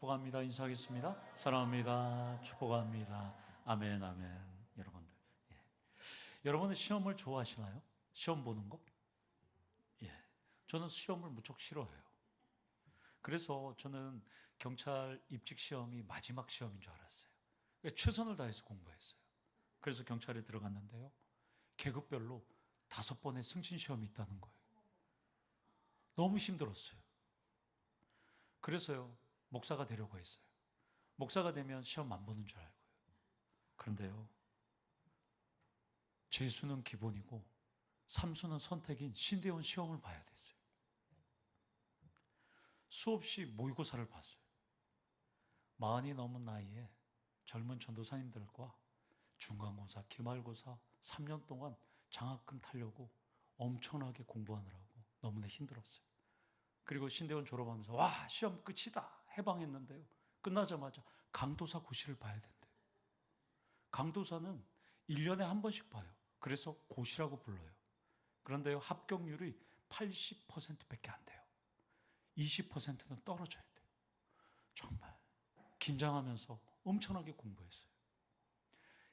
축복합니다. 인사하겠습니다. 사랑합니다. 축복합니다. 아멘, 아멘. 여러분들, 여러분은 시험을 좋아하시나요? 시험 보는 거? 저는 시험을 무척 싫어해요. 그래서 저는 경찰 입직 시험이 마지막 시험인 줄 알았어요. 최선을 다해서 공부했어요. 그래서 경찰에 들어갔는데요, 계급별로 5번의 승진 시험이 있다는 거예요. 너무 힘들었어요. 그래서요, 목사가 되려고 했어요. 목사가 되면 시험 안 보는 줄 알고요. 그런데요, 재수는 기본이고 삼수는 선택인 신대원 시험을 봐야 됐어요. 수없이 모의고사를 봤어요. 40이 넘은 나이에 젊은 전도사님들과 중간고사, 기말고사 3년 동안 장학금 타려고 엄청나게 공부하느라고 너무나 힘들었어요. 그리고 신대원 졸업하면서 와, 시험 끝이다 해방했는데요, 끝나자마자 강도사 고시를 봐야 된대요. 강도사는 1년에 한 번씩 봐요. 그래서 고시라고 불러요. 그런데요, 합격률이 80%밖에 안 돼요. 20%는 떨어져야 돼요. 정말 긴장하면서 엄청나게 공부했어요.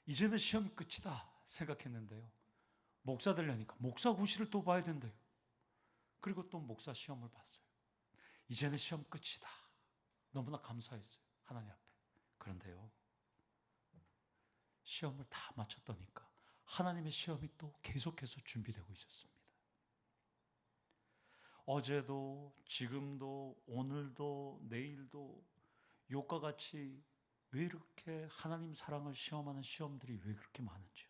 이제는 시험이 끝이다 생각했는데요, 목사 되려니까 목사 고시를 또 봐야 된대요. 그리고 또 목사 시험을 봤어요. 이제는 시험 끝이다. 너무나 감사했어요, 하나님 앞에. 그런데요, 시험을 다 마쳤다니까 하나님의 시험이 또 계속해서 준비되고 있었습니다. 어제도 지금도 오늘도 내일도 욕과 같이 왜 이렇게 하나님 사랑을 시험하는 시험들이 왜 그렇게 많은지요.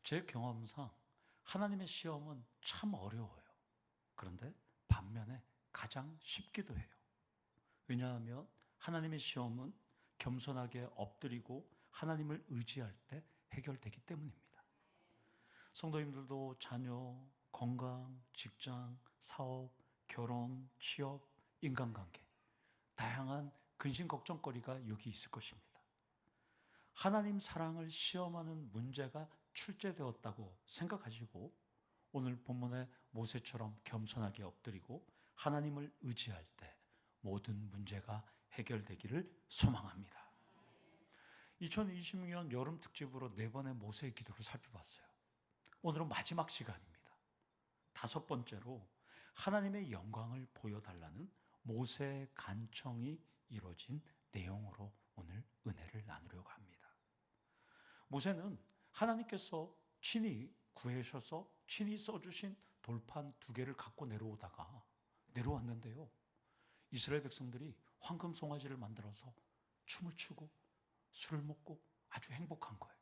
제 경험상 하나님의 시험은 참 어려워요. 그런데 반면에 가장 쉽기도 해요. 왜냐하면 하나님의 시험은 겸손하게 엎드리고 하나님을 의지할 때 해결되기 때문입니다. 성도님들도 자녀, 건강, 직장, 사업, 결혼, 취업, 인간관계, 다양한 근심 걱정거리가 여기 있을 것입니다. 하나님 사랑을 시험하는 문제가 출제되었다고 생각하시고 오늘 본문의 모세처럼 겸손하게 엎드리고 하나님을 의지할 때 모든 문제가 해결되기를 소망합니다. 2026년 여름 특집으로 4번의 모세의 기도를 살펴봤어요. 오늘은 마지막 시간입니다. 5번째로 하나님의 영광을 보여달라는 모세의 간청이 이루어진 내용으로 오늘 은혜를 나누려고 합니다. 모세는 하나님께서 친히 구하셔서 친히 써주신 돌판 2개를 갖고 내려왔는데요, 이스라엘 백성들이 황금 송아지를 만들어서 춤을 추고 술을 먹고 아주 행복한 거예요.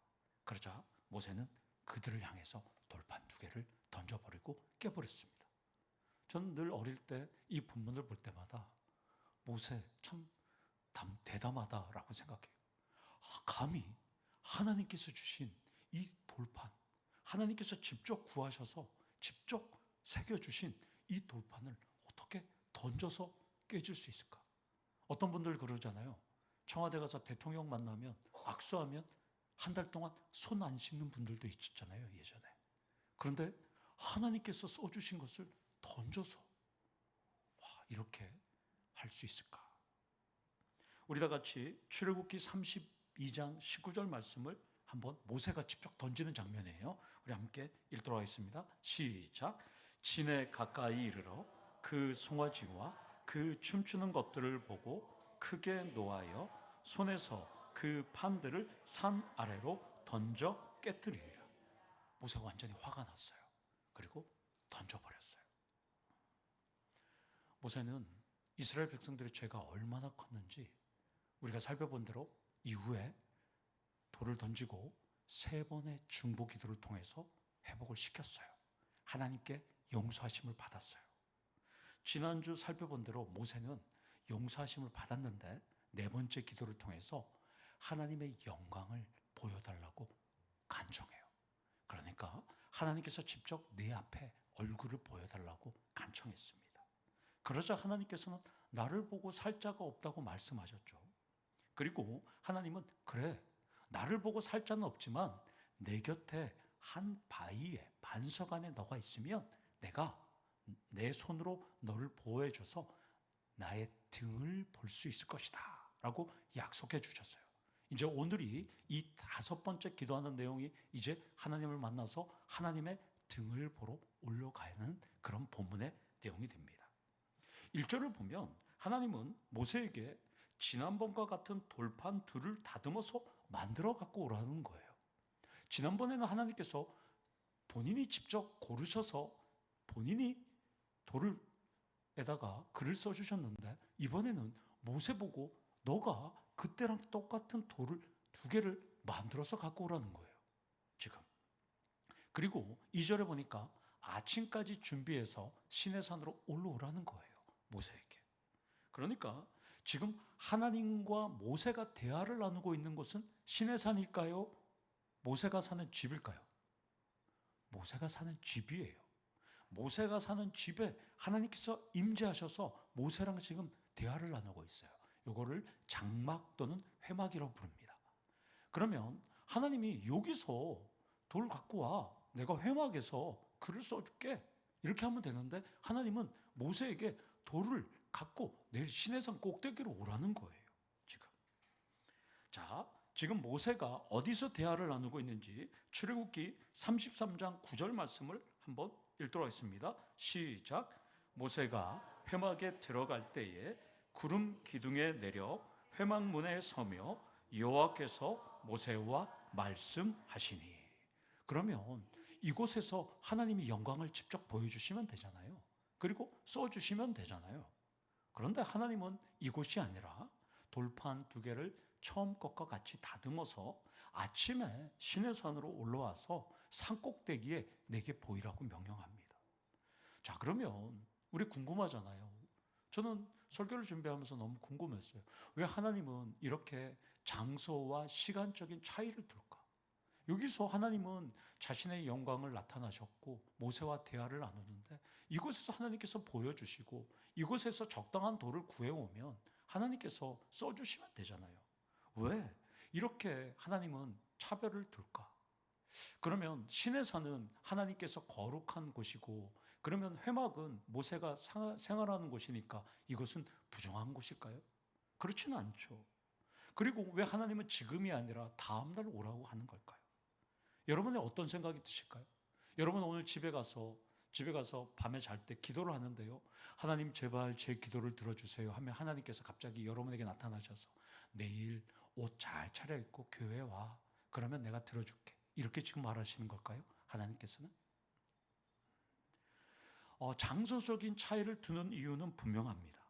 그러자 모세는 그들을 향해서 돌판 2개를 던져버리고 깨버렸습니다. 저는 늘 어릴 때 이 본문을 볼 때마다 모세 참 대담하다라고 생각해요. 감히 하나님께서 주신 이 돌판, 하나님께서 직접 구하셔서 직접 새겨주신 이 돌판을 어떻게 던져서 깨질 수 있을까? 어떤 분들 그러잖아요. 청와대 가서 대통령 만나면 악수하면 한 달 동안 손 안 씻는 분들도 있었잖아요, 예전에. 그런데 하나님께서 써주신 것을 던져서 이렇게 할 수 있을까? 우리 다 같이 출애굽기 32장 19절 말씀을 한번 모세가 직접 던지는 장면이에요. 우리 함께 읽도록 하겠습니다. 시작. 진에 가까이 이르러 그 송아지와 그 춤추는 것들을 보고 크게 노하여 손에서 그 판들을 산 아래로 던져 깨뜨리리라. 모세가 완전히 화가 났어요. 그리고 던져버렸어요. 모세는 이스라엘 백성들의 죄가 얼마나 컸는지 우리가 살펴본 대로 이후에 돌을 던지고 3번의 중보 기도를 통해서 회복을 시켰어요. 하나님께 용서하심을 받았어요. 지난주 살펴본 대로 모세는 용서하심을 받았는데 4번째 기도를 통해서 하나님의 영광을 보여달라고 간청해요. 그러니까 하나님께서 직접 내 앞에 얼굴을 보여달라고 간청했습니다. 그러자 하나님께서는 나를 보고 살 자가 없다고 말씀하셨죠. 그리고 하나님은 그래, 나를 보고 살 자는 없지만 내 곁에 한 바위에 반석 안에 너가 있으면 내가 내 손으로 너를 보호해줘서 나의 등을 볼 수 있을 것이다 라고 약속해 주셨어요. 이제 오늘이 이 5번째 기도하는 내용이 이제 하나님을 만나서 하나님의 등을 보러 올라가는 그런 본문의 내용이 됩니다. 1절을 보면 하나님은 모세에게 지난번과 같은 돌판 둘을 다듬어서 만들어 갖고 오라는 거예요. 지난번에는 하나님께서 본인이 직접 고르셔서 본인이 돌에다가 글을 써주셨는데, 이번에는 모세 보고 너가 그때랑 똑같은 돌을 2개를 만들어서 갖고 오라는 거예요, 지금. 그리고 2절에 보니까 아침까지 준비해서 시내산으로 올라오라는 거예요, 모세에게. 그러니까 지금 하나님과 모세가 대화를 나누고 있는 곳은 시내산일까요? 모세가 사는 집일까요? 모세가 사는 집이에요. 모세가 사는 집에 하나님께서 임재하셔서 모세랑 지금 대화를 나누고 있어요. 이거를 장막 또는 회막이라고 부릅니다. 그러면 하나님이 여기서 돌 갖고 와, 내가 회막에서 글을 써줄게, 이렇게 하면 되는데, 하나님은 모세에게 돌을 갖고 내일 시내산 꼭대기로 오라는 거예요, 지금. 자, 지금 모세가 어디서 대화를 나누고 있는지 출애굽기 33장 9절 말씀을 한번 읽도록 하겠습니다. 시작. 모세가 회막에 들어갈 때에 구름 기둥에 내려 회막문에 서며 여호와께서 모세와 말씀하시니. 그러면 이곳에서 하나님이 영광을 직접 보여주시면 되잖아요. 그리고 써주시면 되잖아요. 그런데 하나님은 이곳이 아니라 돌판 2개를 처음 것과 같이 다듬어서 아침에 시내산으로 올라와서 산꼭대기에 내게 보이라고 명령합니다. 자, 그러면 우리 궁금하잖아요. 저는 설교를 준비하면서 너무 궁금했어요. 왜 하나님은 이렇게 장소와 시간적인 차이를 둘까? 여기서 하나님은 자신의 영광을 나타나셨고 모세와 대화를 나누는데, 이곳에서 하나님께서 보여주시고 이곳에서 적당한 돌을 구해오면 하나님께서 써주시면 되잖아요. 왜 이렇게 하나님은 차별을 둘까? 그러면 시내산은 하나님께서 거룩한 곳이고, 그러면 회막은 모세가 생활하는 곳이니까 이것은 부정한 곳일까요? 그렇지는 않죠. 그리고 왜 하나님은 지금이 아니라 다음 날 오라고 하는 걸까요? 여러분의 어떤 생각이 드실까요? 여러분 오늘 집에 가서 밤에 잘 때 기도를 하는데요, 하나님 제발 제 기도를 들어주세요 하면 하나님께서 갑자기 여러분에게 나타나셔서 내일 옷 잘 차려입고 교회에 와, 그러면 내가 들어줄게, 이렇게 지금 말하시는 걸까요? 하나님께서는? 장소적인 차이를 두는 이유는 분명합니다.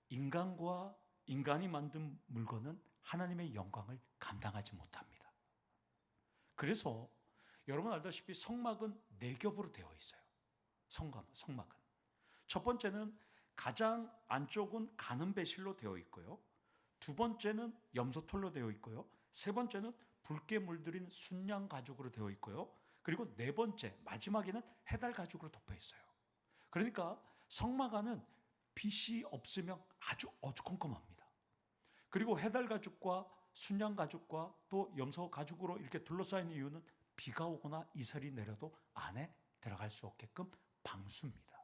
인간이 만든 물건은 하나님의 영광을 감당하지 못합니다. 그래서 여러분 알다시피 성막은 4겹으로 되어 있어요. 성막은. 첫 번째는 가장 안쪽은 가는 배실로 되어 있고요. 2번째는 염소털로 되어 있고요. 3번째는 붉게 물들인 순양 가죽으로 되어 있고요. 그리고 4번째, 마지막에는 해달 가죽으로 덮여 있어요. 그러니까 성막 안은 빛이 없으면 아주 어두컴컴합니다. 그리고 해달 가죽과 순양 가죽과 또 염소 가죽으로 이렇게 둘러싸인 이유는 비가 오거나 이슬이 내려도 안에 들어갈 수 없게끔 방수입니다.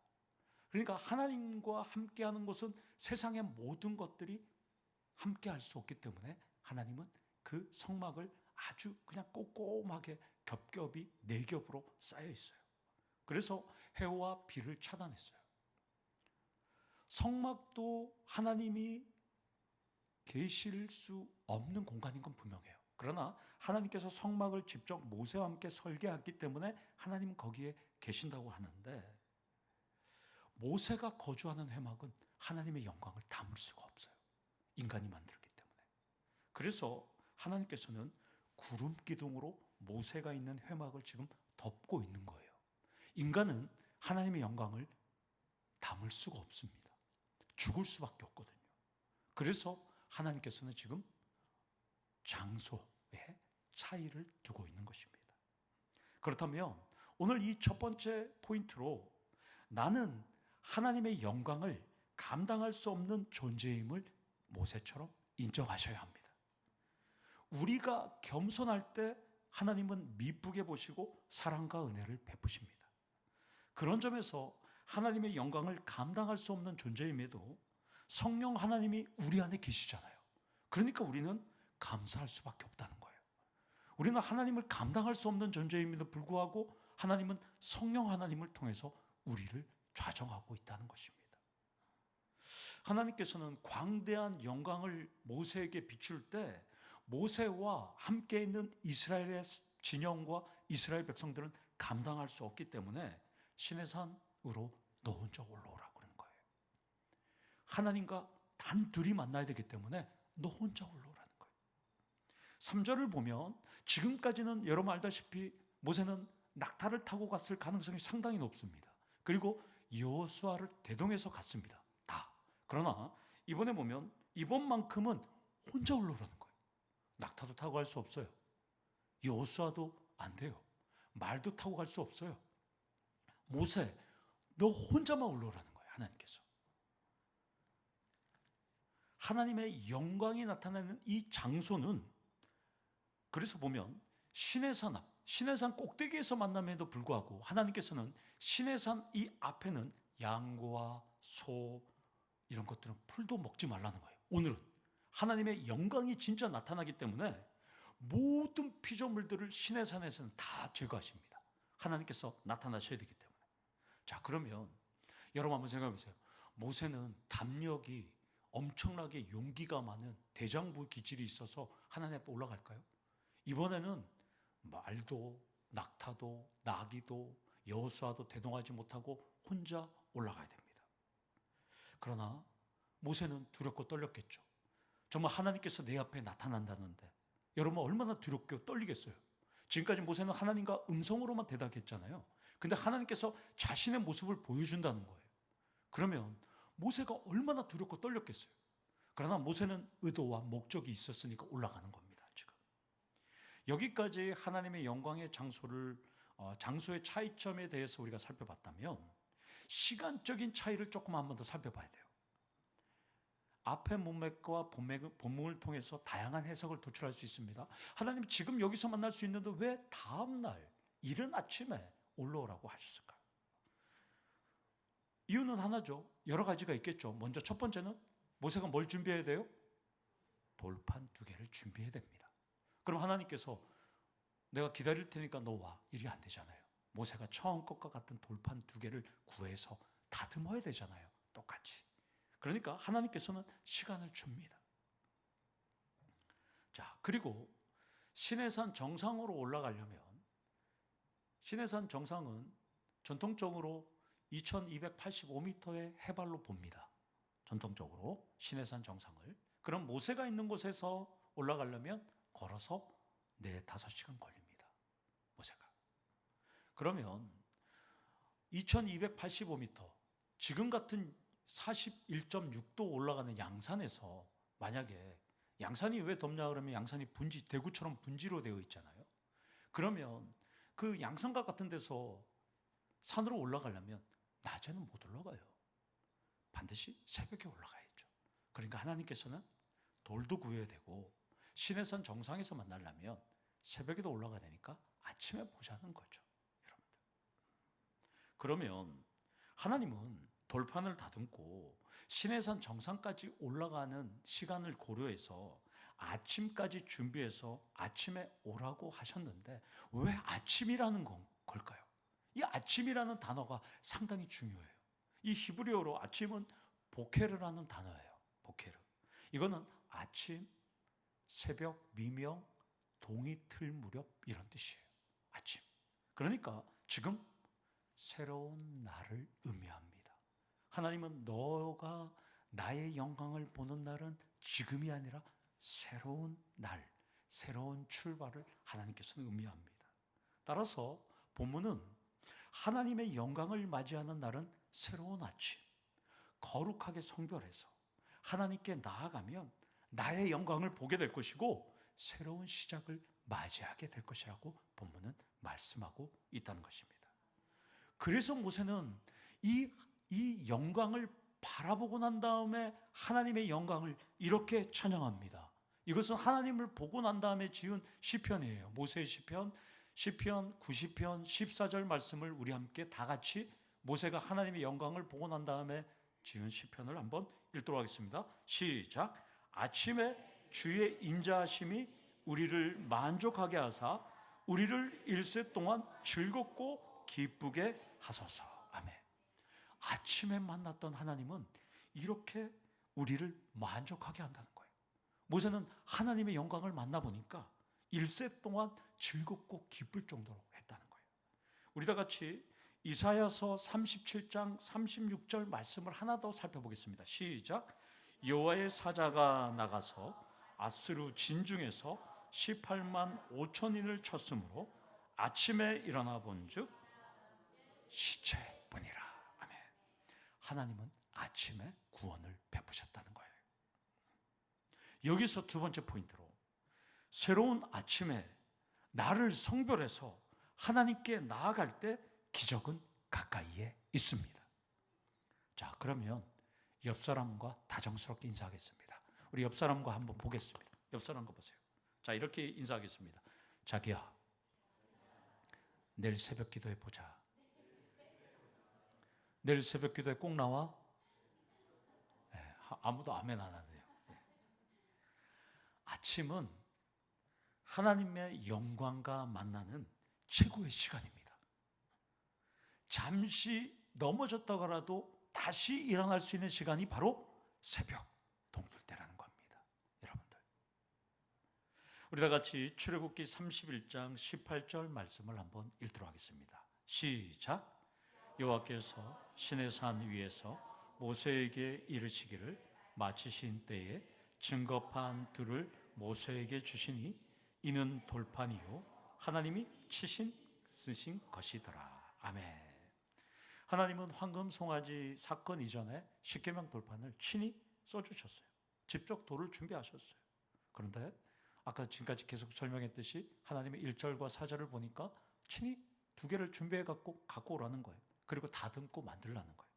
그러니까 하나님과 함께하는 것은 세상의 모든 것들이 함께할 수 없기 때문에 하나님은 그 성막을 아주 그냥 꼼꼼하게 겹겹이 4겹으로 쌓여 있어요. 그래서 해와 비를 차단했어요. 성막도 하나님이 계실 수 없는 공간인 건 분명해요. 그러나 하나님께서 성막을 직접 모세와 함께 설계했기 때문에 하나님은 거기에 계신다고 하는데, 모세가 거주하는 회막은 하나님의 영광을 담을 수가 없어요. 인간이 만들었기 때문에. 그래서 하나님께서는 구름 기둥으로 모세가 있는 회막을 지금 덮고 있는 거예요. 인간은 하나님의 영광을 담을 수가 없습니다. 죽을 수밖에 없거든요. 그래서 하나님께서는 지금 장소에 차이를 두고 있는 것입니다. 그렇다면 오늘 이 첫 번째 포인트로 나는 하나님의 영광을 감당할 수 없는 존재임을 모세처럼 인정하셔야 합니다. 우리가 겸손할 때 하나님은 미쁘게 보시고 사랑과 은혜를 베푸십니다. 그런 점에서 하나님의 영광을 감당할 수 없는 존재임에도 성령 하나님이 우리 안에 계시잖아요. 그러니까 우리는 감사할 수밖에 없다는 거예요. 우리는 하나님을 감당할 수 없는 존재임에도 불구하고 하나님은 성령 하나님을 통해서 우리를 좌정하고 있다는 것입니다. 하나님께서는 광대한 영광을 모세에게 비출 때 모세와 함께 있는 이스라엘의 진영과 이스라엘 백성들은 감당할 수 없기 때문에 시내산으로 너 혼자 올라오라고 그러는 거예요. 하나님과 단둘이 만나야 되기 때문에 너 혼자 올라오라는 거예요. 3절을 보면 지금까지는 여러분 알다시피 모세는 낙타를 타고 갔을 가능성이 상당히 높습니다. 그리고 여호수아를 대동해서 갔습니다. 다. 그러나 이번에 보면 이번만큼은 혼자 올라오라는 거예요. 낙타도 타고 갈 수 없어요. 여호수아도 안 돼요. 말도 타고 갈 수 없어요. 모세, 너 혼자만 올라오라는 거예요. 하나님께서. 하나님의 영광이 나타나는 이 장소는 그래서 보면 시내산 꼭대기에서 만남에도 불구하고 하나님께서는 시내산 이 앞에는 양과 소 이런 것들은 풀도 먹지 말라는 거예요. 오늘은 하나님의 영광이 진짜 나타나기 때문에 모든 피조물들을 시내산에서는 다 제거하십니다. 하나님께서 나타나셔야 되기 때문에. 자, 그러면 여러분 한번 생각해 보세요. 모세는 담력이 엄청나게 용기가 많은 대장부 기질이 있어서 하나님 앞에 올라갈까요? 이번에는 말도 낙타도 나귀도 여호수아도 대동하지 못하고 혼자 올라가야 됩니다. 그러나 모세는 두렵고 떨렸겠죠. 정말 하나님께서 내 앞에 나타난다는데 여러분 얼마나 두렵고 떨리겠어요. 지금까지 모세는 하나님과 음성으로만 대답했잖아요. 근데 하나님께서 자신의 모습을 보여준다는 거예요. 그러면 모세가 얼마나 두렵고 떨렸겠어요. 그러나 모세는 의도와 목적이 있었으니까 올라가는 겁니다. 지금 여기까지 하나님의 영광의 장소의 차이점에 대해서 우리가 살펴봤다면 시간적인 차이를 조금 한 번 더 살펴봐야 돼요. 앞의 문맥과 본문을 통해서 다양한 해석을 도출할 수 있습니다. 하나님 지금 여기서 만날 수 있는데 왜 다음날 이른 아침에 올라오라고 하셨을까요? 이유는 하나죠. 여러 가지가 있겠죠. 먼저 첫 번째는 모세가 뭘 준비해야 돼요? 돌판 2개를 준비해야 됩니다. 그럼 하나님께서 내가 기다릴 테니까 너 와. 이게 안 되잖아요. 모세가 처음 것과 같은 돌판 2개를 구해서 다듬어야 되잖아요. 똑같이. 그러니까 하나님께서는 시간을 줍니다. 자, 그리고 시내산 정상으로 올라가려면 시내산 정상은 전통적으로 2285m의 해발로 봅니다. 전통적으로 시내산 정상을. 그럼 모세가 있는 곳에서 올라가려면 걸어서 4-5시간 걸립니다. 모세가. 그러면 2285m 지금 같은 41.6도 올라가는 양산에서 만약에 양산이 왜 덥냐 그러면 양산이 대구처럼 분지로 되어 있잖아요. 그러면 그 양산각 같은 데서 산으로 올라가려면 낮에는 못 올라가요. 반드시 새벽에 올라가야죠. 그러니까 하나님께서는 돌도 구해야 되고 시내산 정상에서 만나려면 새벽에도 올라가야 되니까 아침에 보자는 거죠. 여러분들. 그러면 하나님은 돌판을 다듬고 시내산 정상까지 올라가는 시간을 고려해서 아침까지 준비해서 아침에 오라고 하셨는데 왜 아침이라는 걸까요? 이 아침이라는 단어가 상당히 중요해요. 이 히브리어로 아침은 보케르라는 단어예요. 보케르. 이거는 아침, 새벽, 미명, 동이 틀 무렵 이런 뜻이에요. 아침. 그러니까 지금 새로운 날을 의미합니다. 하나님은 너가 나의 영광을 보는 날은 지금이 아니라 새로운 날, 새로운 출발을 하나님께서는 의미합니다. 따라서 본문은 하나님의 영광을 맞이하는 날은 새로운 아침, 거룩하게 성별해서 하나님께 나아가면 나의 영광을 보게 될 것이고 새로운 시작을 맞이하게 될 것이라고 본문은 말씀하고 있다는 것입니다. 그래서 모세는 이 영광을 바라보고 난 다음에 하나님의 영광을 이렇게 찬양합니다. 이것은 하나님을 보고 난 다음에 지은 시편이에요. 모세의 시편 90편 14절 말씀을 우리 함께 다 같이 모세가 하나님의 영광을 보고 난 다음에 지은 시편을 한번 읽도록 하겠습니다. 시작. 아침에 주의 인자하심이 우리를 만족하게 하사 우리를 일세 동안 즐겁고 기쁘게 하소서. 아멘. 아침에 만났던 하나님은 이렇게 우리를 만족하게 한다는 거예요. 모세는 하나님의 영광을 만나보니까 일세 동안 즐겁고 기쁠 정도로 했다는 거예요. 우리 다 같이 이사야서 37장 36절 말씀을 하나 더 살펴보겠습니다. 시작. 여호와의 사자가 나가서 아스루 진중에서 18만 5천인을 쳤으므로 아침에 일어나 본즉 시체뿐이라. 아멘. 하나님은 아침에 구원을 베푸셨다는 거예요. 여기서 두 번째 포인트로 새로운 아침에 나를 성별해서 하나님께 나아갈 때 기적은 가까이에 있습니다. 자, 그러면 옆 사람과 다정스럽게 인사하겠습니다. 우리 옆 사람과 한번 보겠습니다. 옆 사람 거 보세요. 자, 이렇게 인사하겠습니다. 자기야, 내일 새벽 기도해 보자. 내일 새벽 기도에 꼭 나와? 네, 아무도 아멘 안 하네요. 네. 아침은 하나님의 영광과 만나는 최고의 시간입니다. 잠시 넘어졌다가라도 다시 일어날 수 있는 시간이 바로 새벽 동틀 때라는 겁니다. 여러분들, 우리 다 같이 출애굽기 31장 18절 말씀을 한번 읽도록 하겠습니다. 시작. 여호와께서 시내산 위에서 모세에게 이르시기를 마치신 때에 증거판 둘을 모세에게 주시니 이는 돌판이요 하나님이 쓰신 것이더라. 아멘. 하나님은 황금 송아지 사건 이전에 십계명 돌판을 친히 써주셨어요. 직접 돌을 준비하셨어요. 그런데 아까 지금까지 계속 설명했듯이 하나님의 1절과 4절을 보니까 친히 두 개를 준비해 갖고 오라는 거예요. 그리고 다듬고 만들라는 거예요.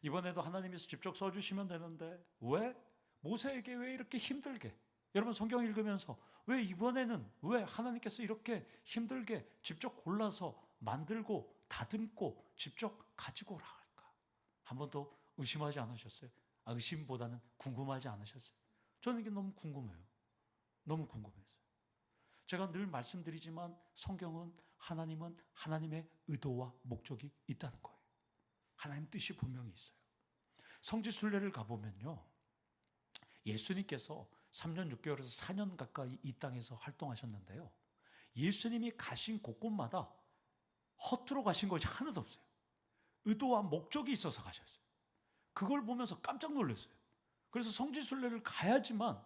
이번에도 하나님께서 직접 써주시면 되는데 왜? 모세에게 왜 이렇게 힘들게? 여러분 성경 읽으면서 왜 이번에는 왜 하나님께서 이렇게 힘들게 직접 골라서 만들고 다듬고 직접 가지고 오라 할까? 한 번도 의심하지 않으셨어요? 의심보다는 궁금하지 않으셨어요? 저는 이게 너무 궁금해요. 너무 궁금해서. 제가 늘 말씀드리지만 성경은 하나님은 하나님의 의도와 목적이 있다는 거예요. 하나님 뜻이 분명히 있어요. 성지순례를 가보면요, 예수님께서 3년 6개월에서 4년 가까이 이 땅에서 활동하셨는데요, 예수님이 가신 곳곳마다 허투루 가신 것이 하나도 없어요. 의도와 목적이 있어서 가셨어요. 그걸 보면서 깜짝 놀랐어요. 그래서 성지순례를 가야지만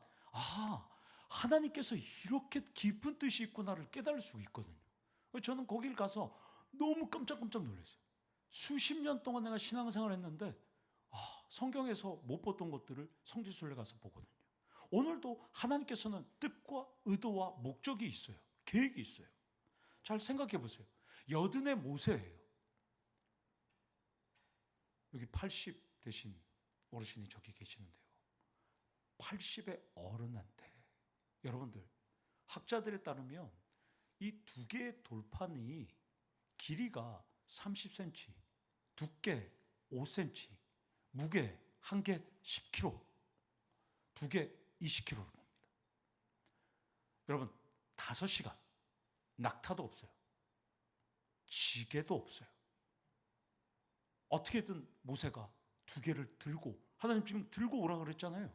하나님께서 이렇게 깊은 뜻이 있구나를 깨달을 수 있거든요. 저는 거길 가서 너무 깜짝깜짝 놀랐어요. 수십 년 동안 내가 신앙생활을 했는데 성경에서 못 봤던 것들을 성지순례 가서 보거든요. 오늘도 하나님께서는 뜻과 의도와 목적이 있어요. 계획이 있어요. 잘 생각해 보세요. 여든의 모세예요. 여기 80 되신 어르신이 저기 계시는데요, 80의 어른한테, 여러분들, 학자들에 따르면 이 두 개의 돌판이 길이가 30cm, 두께 5cm, 무게 한 개 10kg, 두 개 20kg를 봅니다. 여러분, 5시간, 낙타도 없어요. 지게도 없어요. 어떻게든 모세가 두 개를 들고, 하나님 지금 들고 오라 그랬잖아요.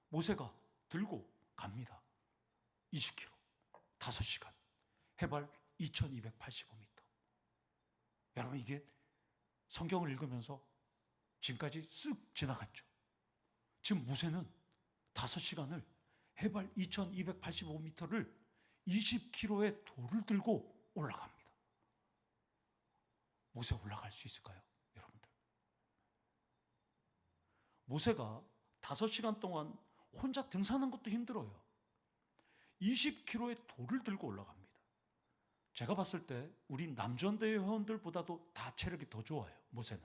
모세가 들고 갑니다. 20km, 5시간, 해발 2285m. 여러분, 이게 성경을 읽으면서 지금까지 쓱 지나갔죠. 지금 모세는 5시간을 해발 2285m를 20km의 돌을 들고 올라갑니다. 모세 올라갈 수 있을까요, 여러분들? 모세가 5시간 동안 혼자 등산하는 것도 힘들어요. 20km의 돌을 들고 올라갑니다. 제가 봤을 때 우리 남전대 회원들보다도 다 체력이 더 좋아요. 모세는.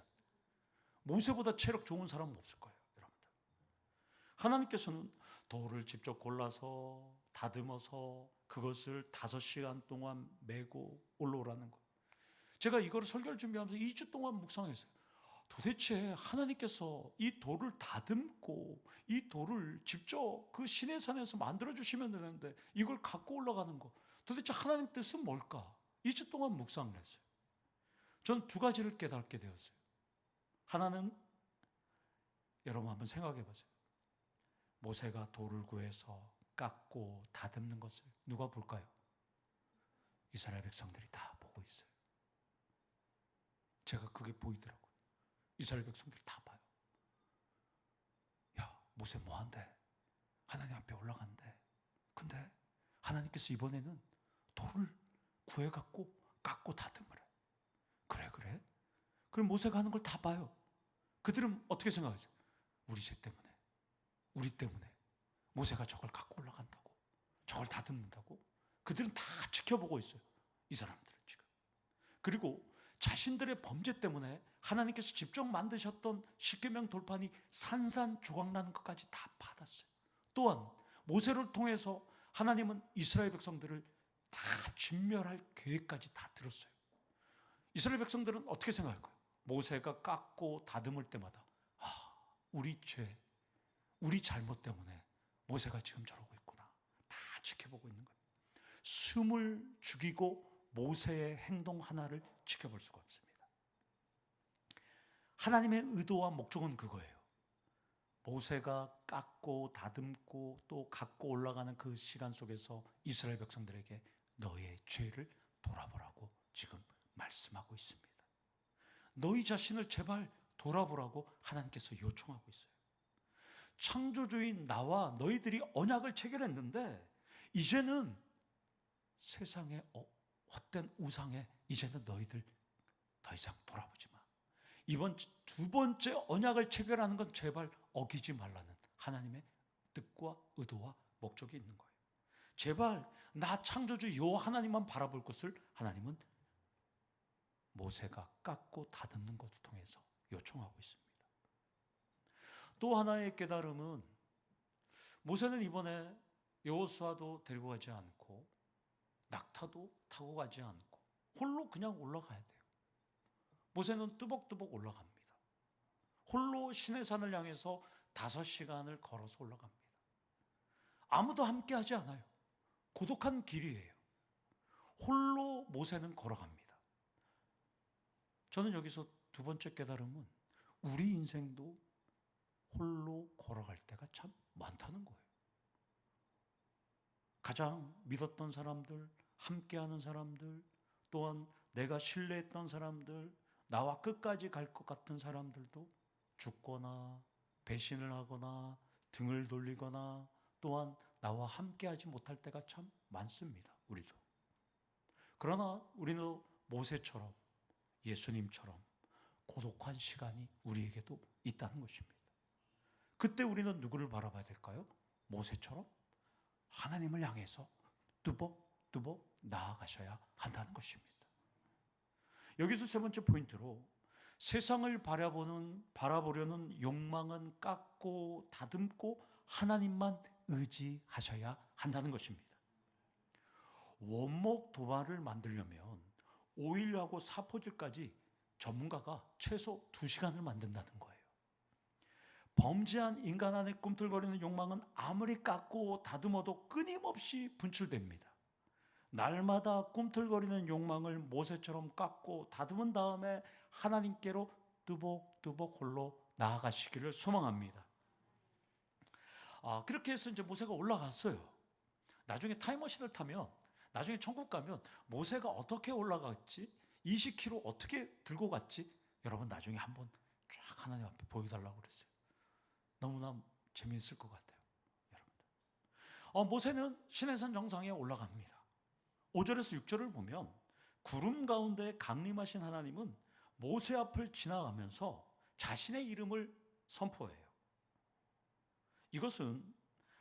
모세보다 체력 좋은 사람은 없을 거예요, 여러분들. 하나님께서는 돌을 직접 골라서 다듬어서 그것을 5시간 동안 메고 올라오라는 거예요. 제가 이걸 설교를 준비하면서 2주 동안 묵상했어요. 도대체 하나님께서 이 돌을 다듬고 이 돌을 직접 그 시내산에서 만들어 주시면 되는데 이걸 갖고 올라가는 거, 도대체 하나님 뜻은 뭘까? 2주 동안 묵상을 했어요. 전 두 가지를 깨닫게 되었어요. 하나는, 여러분 한번 생각해 보세요. 모세가 돌을 구해서 깎고 다듬는 것을 누가 볼까요? 이스라엘 백성들이 다 보고 있어요. 제가 그게 보이더라고요. 이스라엘 백성들이 다 봐요. 야, 모세 뭐한대? 하나님 앞에 올라간대. 근데 하나님께서 이번에는 돌을 구해갖고 깎고 다듬으래. 그래? 그럼 모세가 하는 걸 다 봐요. 그들은 어떻게 생각하세요? 우리 죄 때문에, 우리 때문에 모세가 저걸 갖고 올라간다고, 저걸 다듬는다고? 그들은 다 지켜보고 있어요. 이 사람들은 지금. 그리고 자신들의 범죄 때문에 하나님께서 직접 만드셨던 십계명 돌판이 산산조각나는 것까지 다 받았어요. 또한 모세를 통해서 하나님은 이스라엘 백성들을 다 진멸할 계획까지 다 들었어요. 이스라엘 백성들은 어떻게 생각할까요? 모세가 깎고 다듬을 때마다 우리 죄, 우리 잘못 때문에 모세가 지금 저러고 있구나. 다 지켜보고 있는 거예요. 숨을 죽이고 모세의 행동 하나를 지켜볼 수가 없습니다. 하나님의 의도와 목적은 그거예요. 모세가 깎고 다듬고 또 갖고 올라가는 그 시간 속에서 이스라엘 백성들에게 너의 죄를 돌아보라고 지금 말씀하고 있습니다. 너희 자신을 제발 돌아보라고 하나님께서 요청하고 있어요. 창조주인 나와 너희들이 언약을 체결했는데 이제는 세상의 헛된 우상에 이제는 너희들 더 이상 돌아보지 마. 이번 두 번째 언약을 체결하는 건 제발 어기지 말라는 하나님의 뜻과 의도와 목적이 있는 거예요. 제발 나 창조주 여호와 하나님만 바라볼 것을 하나님은 모세가 깎고 다듬는 것을 통해서 요청하고 있습니다. 또 하나의 깨달음은 모세는 이번에 여호수아도 데리고 가지 않고 낙타도 타고 가지 않고 홀로 그냥 올라가야 돼요. 모세는 뚜벅뚜벅 올라갑니다. 홀로 시내산을 향해서 5시간을 걸어서 올라갑니다. 아무도 함께하지 않아요. 고독한 길이에요. 홀로 모세는 걸어갑니다. 저는 여기서 두 번째 깨달음은 우리 인생도 홀로 걸어갈 때가 참 많다는 거예요. 가장 믿었던 사람들, 함께하는 사람들, 또한 내가 신뢰했던 사람들, 나와 끝까지 갈 것 같은 사람들도 죽거나 배신을 하거나 등을 돌리거나 또한 나와 함께하지 못할 때가 참 많습니다. 우리도. 그러나 우리는 모세처럼 예수님처럼 고독한 시간이 우리에게도 있다는 것입니다. 그때 우리는 누구를 바라봐야 될까요? 모세처럼 하나님을 향해서 뚜벅뚜벅 나아가셔야 한다는 것입니다. 여기서 세 번째 포인트로 세상을 바라보려는 욕망은 깎고 다듬고 하나님만 의지하셔야 한다는 것입니다. 원목 도마를 만들려면 오일하고 사포질까지 전문가가 최소 2시간을 만든다는 거예요. 범죄한 인간 안에 꿈틀거리는 욕망은 아무리 깎고 다듬어도 끊임없이 분출됩니다. 날마다 꿈틀거리는 욕망을 모세처럼 깎고 다듬은 다음에 하나님께로 뚜벅뚜벅 홀로 나아가시기를 소망합니다. 그렇게 해서 이제 모세가 올라갔어요. 나중에 타임머신을 타면 나중에 천국 가면 모세가 어떻게 올라갔지? 20km 어떻게 들고 갔지? 여러분 나중에 한번 쫙 하나님 앞에 보여달라고 그랬어요. 너무나 재미있을 것 같아요. 여러분들. 모세는 시내산 정상에 올라갑니다. 5절에서 6절을 보면 구름 가운데 강림하신 하나님은 모세 앞을 지나가면서 자신의 이름을 선포해요. 이것은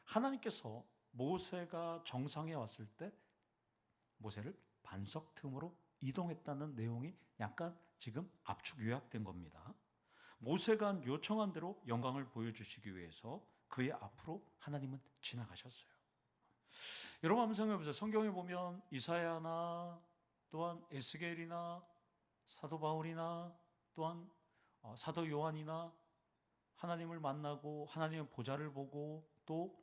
하나님께서 모세가 정상에 왔을 때 모세를 반석 틈으로 이동했다는 내용이 약간 지금 압축 요약된 겁니다. 모세가 요청한 대로 영광을 보여주시기 위해서 그의 앞으로 하나님은 지나가셨어요. 여러분 한번 생각해 보세요. 성경에 보면 이사야나 또한 에스겔이나 사도 바울이나 또한 사도 요한이나 하나님을 만나고 하나님의 보좌를 보고 또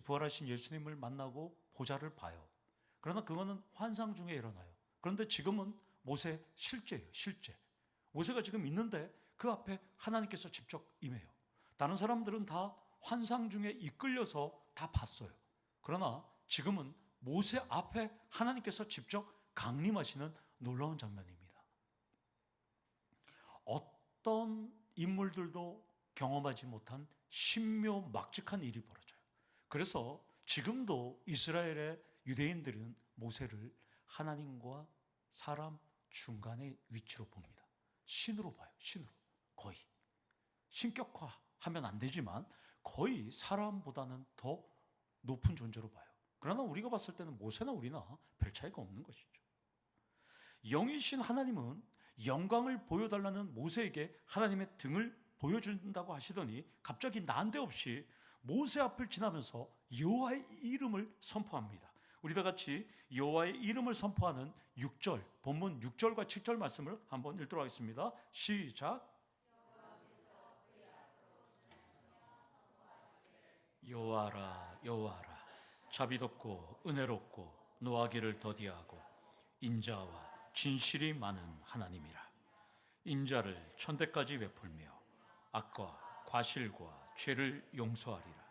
부활하신 예수님을 만나고 보좌를 봐요. 그러나 그거는 환상 중에 일어나요. 그런데 지금은 모세 실제예요. 실제. 모세가 지금 있는데 그 앞에 하나님께서 직접 임해요. 다른 사람들은 다 환상 중에 이끌려서 다 봤어요. 그러나 지금은 모세 앞에 하나님께서 직접 강림하시는 놀라운 장면입니다. 어떤 인물들도 경험하지 못한 신묘막직한 일이 벌어져요. 그래서 지금도 이스라엘의 유대인들은 모세를 하나님과 사람 중간의 위치로 봅니다. 신으로 봐요. 신으로. 거의. 신격화하면 안 되지만 거의 사람보다는 더 높은 존재로 봐요. 그러나 우리가 봤을 때는 모세나 우리나 별 차이가 없는 것이죠. 영이신 하나님은 영광을 보여달라는 모세에게 하나님의 등을 보여준다고 하시더니 갑자기 난데없이 모세 앞을 지나면서 여호와의 이름을 선포합니다. 우리 다 같이 여호와의 이름을 선포하는 6절, 본문 6절과 7절 말씀을 한번 읽도록 하겠습니다. 시작. 여호와라 여호와라 자비롭고 은혜롭고 노하기를 더디하고 인자와 진실이 많은 하나님이라. 인자를 천대까지 베풀며 악과 과실과 죄를 용서하리라.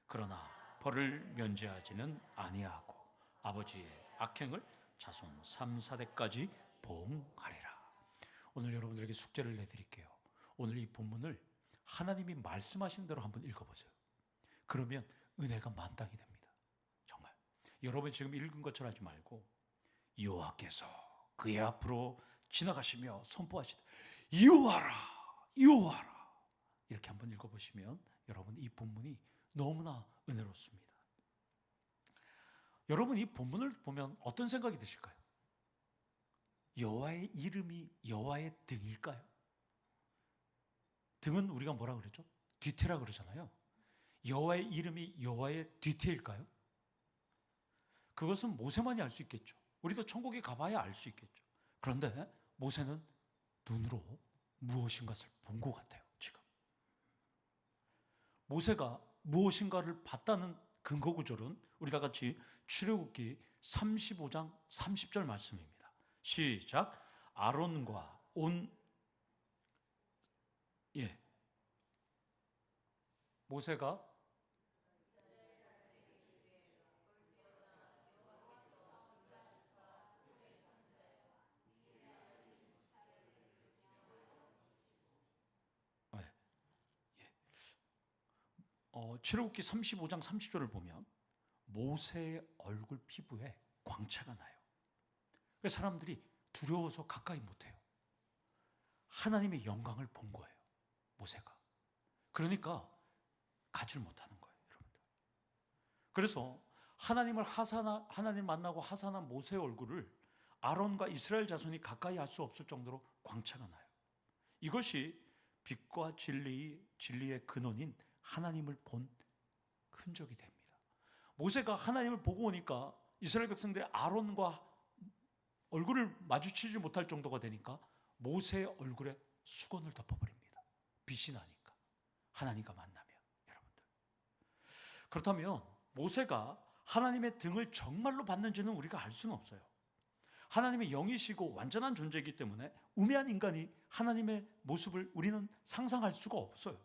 그러나 벌을 면제하지는 아니하고 아버지의 악행을 자손 3, 4대까지 보응하리라. 오늘 여러분들에게 숙제를 내드릴게요. 오늘 이 본문을 하나님이 말씀하신 대로 한번 읽어보세요. 그러면 은혜가 만땅이 됩니다. 정말 여러분이 지금 읽은 것처럼 하지 말고 여호와께서 그의 앞으로 지나가시며 선포하시되 여호와라 여호와라 이렇게 한번 읽어보시면 여러분 이 본문이 너무나 은혜롭습니다. 여러분 이 본문을 보면 어떤 생각이 드실까요? 여호와의 이름이 여호와의 등일까요? 등은 우리가 뭐라 그러죠? 뒤태라 그러잖아요. 여호와의 이름이 여호와의 뒤태일까요? 그것은 모세만이 알 수 있겠죠. 우리도 천국에 가봐야 알 수 있겠죠. 그런데 모세는 눈으로 무엇인가를 본 것 같아요. 지금 모세가 무엇인가를 봤다는 근거 구절은 우리 다 같이 출애굽기 35장 30절 말씀입니다. 시작. 아론과 모세가 출애굽기 35장 30절을 보면 모세의 얼굴 피부에 광채가 나요. 그래서 사람들이 두려워서 가까이 못해요. 하나님의 영광을 본 거예요. 모세가. 그러니까 가지를 못하는 거예요. 여러분들. 그래서 하나님 만나고 하산한 모세의 얼굴을 아론과 이스라엘 자손이 가까이 할 수 없을 정도로 광채가 나요. 이것이 빛과 진리의 근원인 하나님을 본 흔적이 됩니다. 모세가 하나님을 보고 오니까 이스라엘 백성들이 아론과 얼굴을 마주치지 못할 정도가 되니까 모세의 얼굴에 수건을 덮어버립니다. 빛이 나니까. 하나님과 만나면. 여러분들. 그렇다면 모세가 하나님의 등을 정말로 봤는지는 우리가 알 수는 없어요. 하나님의 영이시고 완전한 존재이기 때문에 우매한 인간이 하나님의 모습을 우리는 상상할 수가 없어요.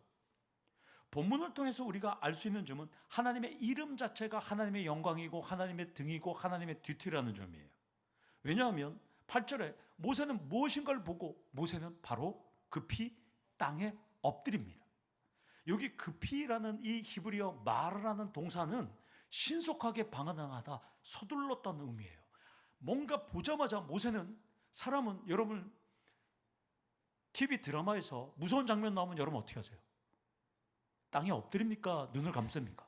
본문을 통해서 우리가 알 수 있는 점은 하나님의 이름 자체가 하나님의 영광이고 하나님의 등이고 하나님의 뒤태라는 점이에요. 왜냐하면 8절에 모세는 무엇인가를 보고 모세는 바로 급히 땅에 엎드립니다. 여기 급히라는 이 히브리어 마르라는 동사는 신속하게 방언하다, 서둘렀다는 의미예요. 뭔가 보자마자 모세는 사람은 여러분 TV 드라마에서 무서운 장면 나오면 여러분 어떻게 하세요? 땅에 엎드립니까? 눈을 감습니까?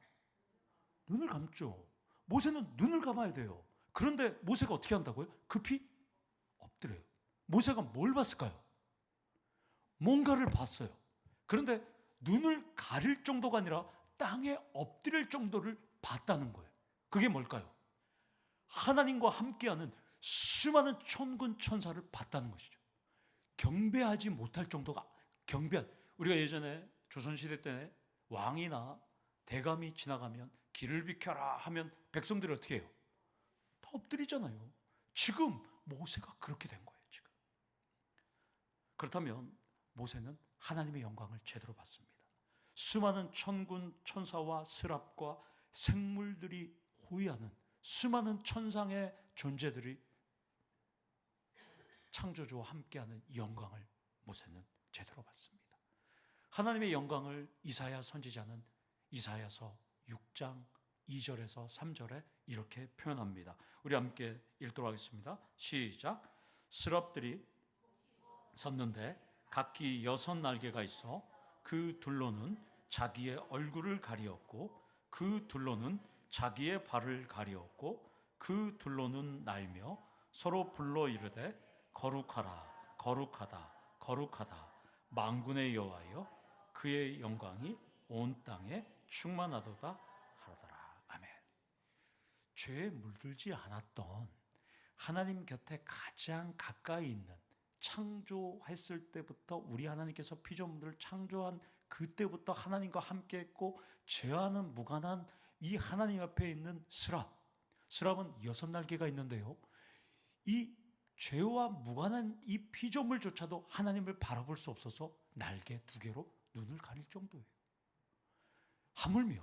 눈을 감죠. 모세는 눈을 감아야 돼요. 그런데 모세가 어떻게 한다고요? 급히 엎드려요. 모세가 뭘 봤을까요? 뭔가를 봤어요. 그런데 눈을 가릴 정도가 아니라 땅에 엎드릴 정도를 봤다는 거예요. 그게 뭘까요? 하나님과 함께하는 수많은 천군 천사를 봤다는 것이죠. 경배하지 못할 정도가 경배한, 우리가 예전에 조선시대 때 왕이나 대감이 지나가면 길을 비켜라 하면 백성들이 어떻게 해요? 다 엎드리잖아요. 지금 모세가 그렇게 된 거예요. 지금. 그렇다면 모세는 하나님의 영광을 제대로 봤습니다. 수많은 천군 천사와 스랍과 생물들이 호위하는 수많은 천상의 존재들이 창조주와 함께하는 영광을 모세는 제대로 봤습니다. 하나님의 영광을 이사야 선지자는 이사야서 6장 2절에서 3절에 이렇게 표현합니다. 우리 함께 읽도록 하겠습니다. 시작. 스랍들이 섰는데 각기 6날개가 있어 그 둘로는 자기의 얼굴을 가리었고 그 둘로는 자기의 발을 가리었고 그 둘로는 날며 서로 불러 이르되 거룩하라 거룩하다 거룩하다 만군의 여호와여 그의 영광이 온 땅에 충만하도다 하더라. 아멘. 죄에 물들지 않았던 하나님 곁에 가장 가까이 있는, 창조했을 때부터 우리 하나님께서 피조물들을 창조한 그때부터 하나님과 함께했고 죄와는 무관한 이 하나님 앞에 있는 스랍은 6날개가 있는데요, 이 죄와 무관한 이 피조물조차도 하나님을 바라볼 수 없어서 날개 2개로 눈을 가릴 정도예요. 하물며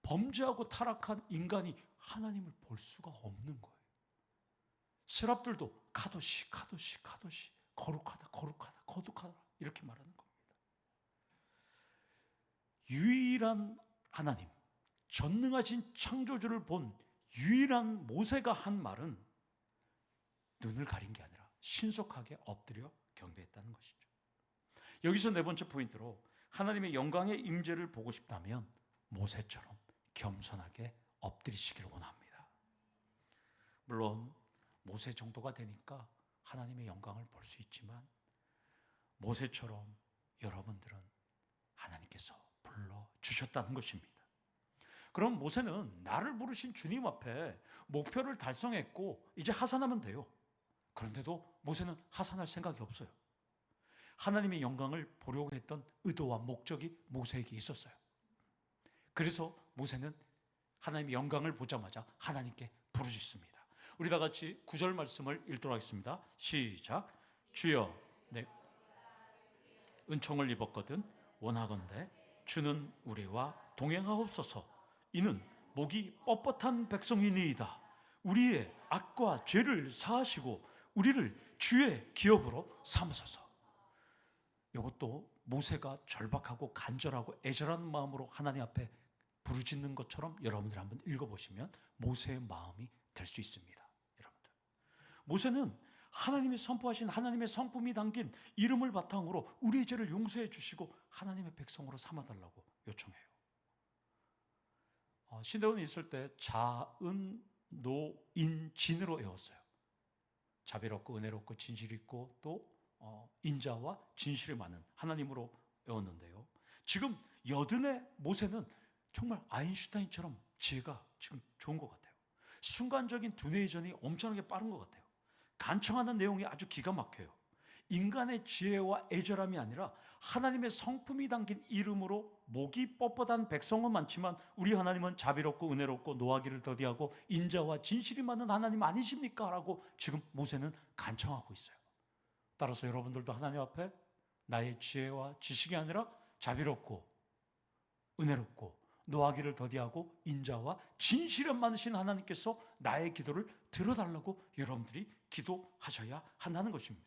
범죄하고 타락한 인간이 하나님을 볼 수가 없는 거예요. 스랍들도 카도시 거룩하다 거룩하다 거룩하다 이렇게 말하는 겁니다. 유일한 하나님, 전능하신 창조주를 본 유일한 모세가 한 말은 눈을 가린 게 아니라 신속하게 엎드려 경배했다는 것이죠. 여기서 4번째 포인트로 하나님의 영광의 임재를 보고 싶다면 모세처럼 겸손하게 엎드리시기를 원합니다. 물론 모세 정도가 되니까 하나님의 영광을 볼 수 있지만 모세처럼 여러분들은 하나님께서 불러주셨다는 것입니다. 그럼 모세는 나를 부르신 주님 앞에 목표를 달성했고 이제 하산하면 돼요. 그런데도 모세는 하산할 생각이 없어요. 하나님의 영광을 보려고 했던 의도와 목적이 모세에게 있었어요. 그래서 모세는 하나님의 영광을 보자마자 하나님께 부르짖습니다. 우리 다 같이 9절 말씀을 읽도록 하겠습니다. 시작. 주여, 내 은총을 입었거든 원하건대 주는 우리와 동행하옵소서. 이는 목이 뻣뻣한 백성이니이다. 우리의 악과 죄를 사하시고 우리를 주의 기업으로 삼으소서. 이것도 모세가 절박하고 간절하고 애절한 마음으로 하나님 앞에 부르짖는 것처럼 여러분들 한번 읽어보시면 모세의 마음이 될 수 있습니다. 여러분들, 모세는 하나님이 선포하신 하나님의 성품이 담긴 이름을 바탕으로 우리의 죄를 용서해 주시고 하나님의 백성으로 삼아달라고 요청해요. 신대원에 있을 때 자은, 노, 인, 진으로 외웠어요. 자비롭고 은혜롭고 진실 있고 또 인자와 진실이 많은 하나님으로 외웠는데요, 지금 여든의 모세는 정말 아인슈타인처럼 지혜가 지금 좋은 것 같아요. 순간적인 두뇌 이전이 엄청나게 빠른 것 같아요. 간청하는 내용이 아주 기가 막혀요. 인간의 지혜와 애절함이 아니라 하나님의 성품이 담긴 이름으로 목이 뻣뻣한 백성은 많지만 우리 하나님은 자비롭고 은혜롭고 노하기를 더디하고 인자와 진실이 많은 하나님 아니십니까? 라고 지금 모세는 간청하고 있어요. 따라서 여러분들도 하나님 앞에 나의 지혜와 지식이 아니라 자비롭고 은혜롭고 노하기를 더디하고 인자와 진실이 많으신 하나님께서 나의 기도를 들어달라고 여러분들이 기도하셔야 한다는 것입니다.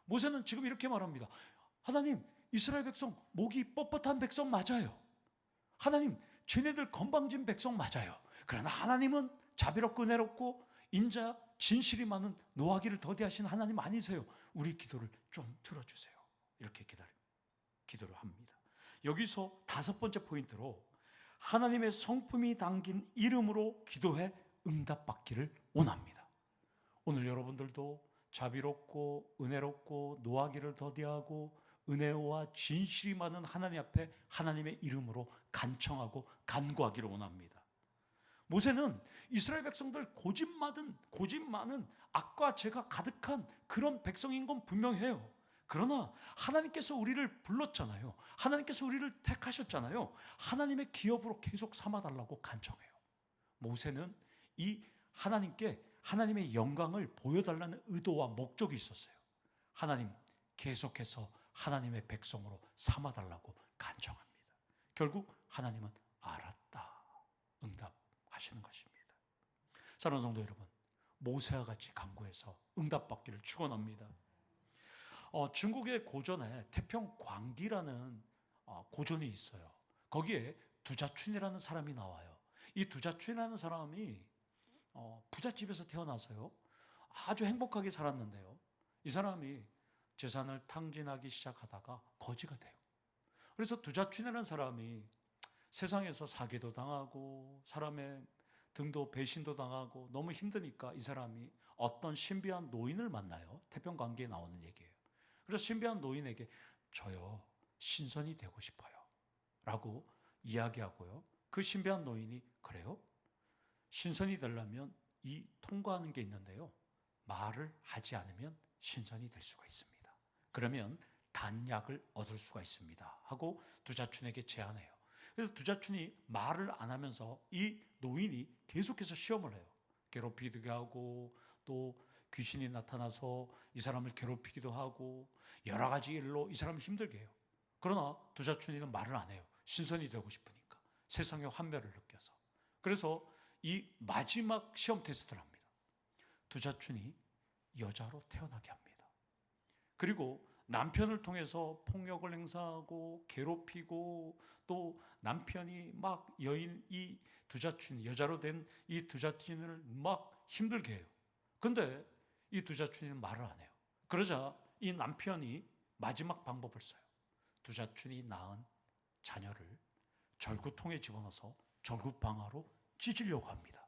모세는 지금 이렇게 말합니다. 하나님, 이스라엘 백성 목이 뻣뻣한 백성 맞아요. 하나님, 쟤네들 건방진 백성 맞아요. 그러나 하나님은 자비롭고 은혜롭고 인자, 진실이 많은 노하기를 더디하신 하나님 아니세요. 우리 기도를 좀 들어주세요. 이렇게 기도를 합니다. 여기서 5번째 포인트로 하나님의 성품이 담긴 이름으로 기도해 응답받기를 원합니다. 오늘 여러분들도 자비롭고 은혜롭고 노하기를 더디하고 은혜와 진실이 많은 하나님 앞에 하나님의 이름으로 간청하고 간구하기를 원합니다. 모세는 이스라엘 백성들 고집 많은 악과 죄가 가득한 그런 백성인 건 분명해요. 그러나 하나님께서 우리를 불렀잖아요. 하나님께서 우리를 택하셨잖아요. 하나님의 기업으로 계속 삼아달라고 간청해요. 모세는 이 하나님께 하나님의 영광을 보여달라는 의도와 목적이 있었어요. 하나님, 계속해서 하나님의 백성으로 삼아달라고 간청합니다. 결국 하나님은 알았다, 응답하시는 것입니다. 사랑하는 성도 여러분, 모세와 같이 간구해서 응답받기를 축원합니다. 중국의 고전에 태평광기라는 고전이 있어요. 거기에 두자춘이라는 사람이 나와요. 이 두자춘이라는 사람이 부잣집에서 태어나서요, 아주 행복하게 살았는데요, 이 사람이 재산을 탕진하기 시작하다가 거지가 돼요. 그래서 두자춘이라는 사람이 세상에서 사기도 당하고 사람의 등도 배신도 당하고 너무 힘드니까 이 사람이 어떤 신비한 노인을 만나요. 태평광기에 나오는 얘기예요. 그래서 신비한 노인에게 저요 신선이 되고 싶어요 라고 이야기하고요, 그 신비한 노인이 그래요? 신선이 되려면 이 통과하는 게 있는데요, 말을 하지 않으면 신선이 될 수가 있습니다. 그러면 단약을 얻을 수가 있습니다 하고 두자춘에게 제안해요. 그래서 두자춘이 말을 안 하면서 이 노인이 계속해서 시험을 해요. 괴롭히기도 하고 또 귀신이 나타나서 이 사람을 괴롭히기도 하고 여러 가지 일로 이 사람을 힘들게 해요. 그러나 두자춘이는 말을 안 해요. 신선이 되고 싶으니까, 세상의 환멸을 느껴서. 그래서 이 마지막 시험 테스트를 합니다. 두자춘이 여자로 태어나게 합니다. 그리고 남편을 통해서 폭력을 행사하고 괴롭히고 또 남편이 막 이 두자춘, 여자로 된 이 두자춘을 막 힘들게 해요. 근데 이 두자춘이는 말을 안 해요. 그러자 이 남편이 마지막 방법을 써요. 두자춘이 낳은 자녀를 절구통에 집어넣어서 절구방아로 찢으려고 합니다.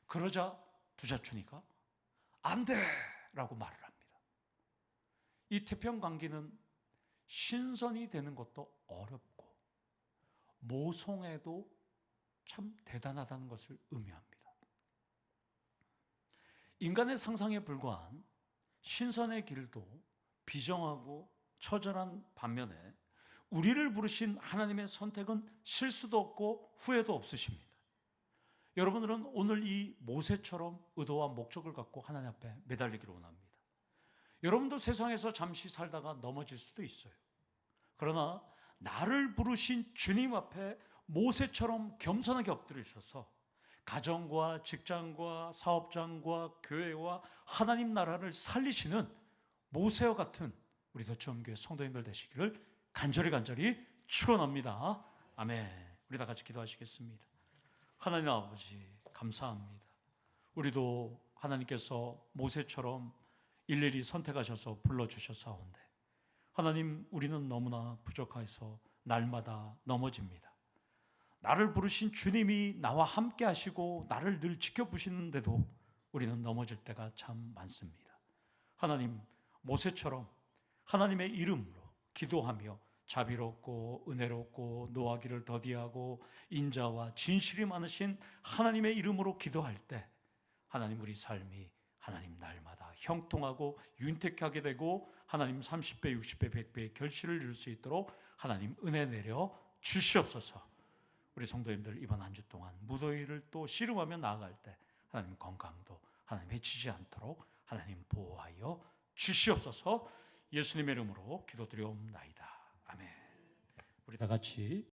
그러자 두자춘이가 안 돼! 라고 말을 합니다. 이 태평광기는 신선이 되는 것도 어렵고 모성애도 참 대단하다는 것을 의미합니다. 인간의 상상에 불과한 신선의 길도 비정하고 처절한 반면에 우리를 부르신 하나님의 선택은 실수도 없고 후회도 없으십니다. 여러분들은 오늘 이 모세처럼 의도와 목적을 갖고 하나님 앞에 매달리기를 원합니다. 여러분도 세상에서 잠시 살다가 넘어질 수도 있어요. 그러나 나를 부르신 주님 앞에 모세처럼 겸손하게 엎드리셔서 가정과 직장과 사업장과 교회와 하나님 나라를 살리시는 모세와 같은 우리 더치원교회 성도님들 되시기를 간절히 축원합니다. 아멘. 우리 다 같이 기도하시겠습니다. 하나님 아버지 감사합니다. 우리도 하나님께서 모세처럼 일일이 선택하셔서 불러주셨사온데 하나님, 우리는 너무나 부족해서 날마다 넘어집니다. 나를 부르신 주님이 나와 함께 하시고 나를 늘 지켜보시는데도 우리는 넘어질 때가 참 많습니다. 하나님, 모세처럼 하나님의 이름으로 기도하며 자비롭고 은혜롭고 노하기를 더디하고 인자와 진실이 많으신 하나님의 이름으로 기도할 때 하나님, 우리 삶이 하나님 날마다 형통하고 윤택하게 되고 하나님 30배, 60배, 100배의 결실을 이룰 수 있도록 하나님 은혜 내려 주시옵소서. 우리 성도님들 이번 한 주 동안 무더위를 또 씨름하며 나아갈 때 하나님 건강도 하나님 해치지 않도록 하나님 보호하여 주시옵소서. 예수님의 이름으로 기도드리옵나이다. 아멘. 우리 다 같이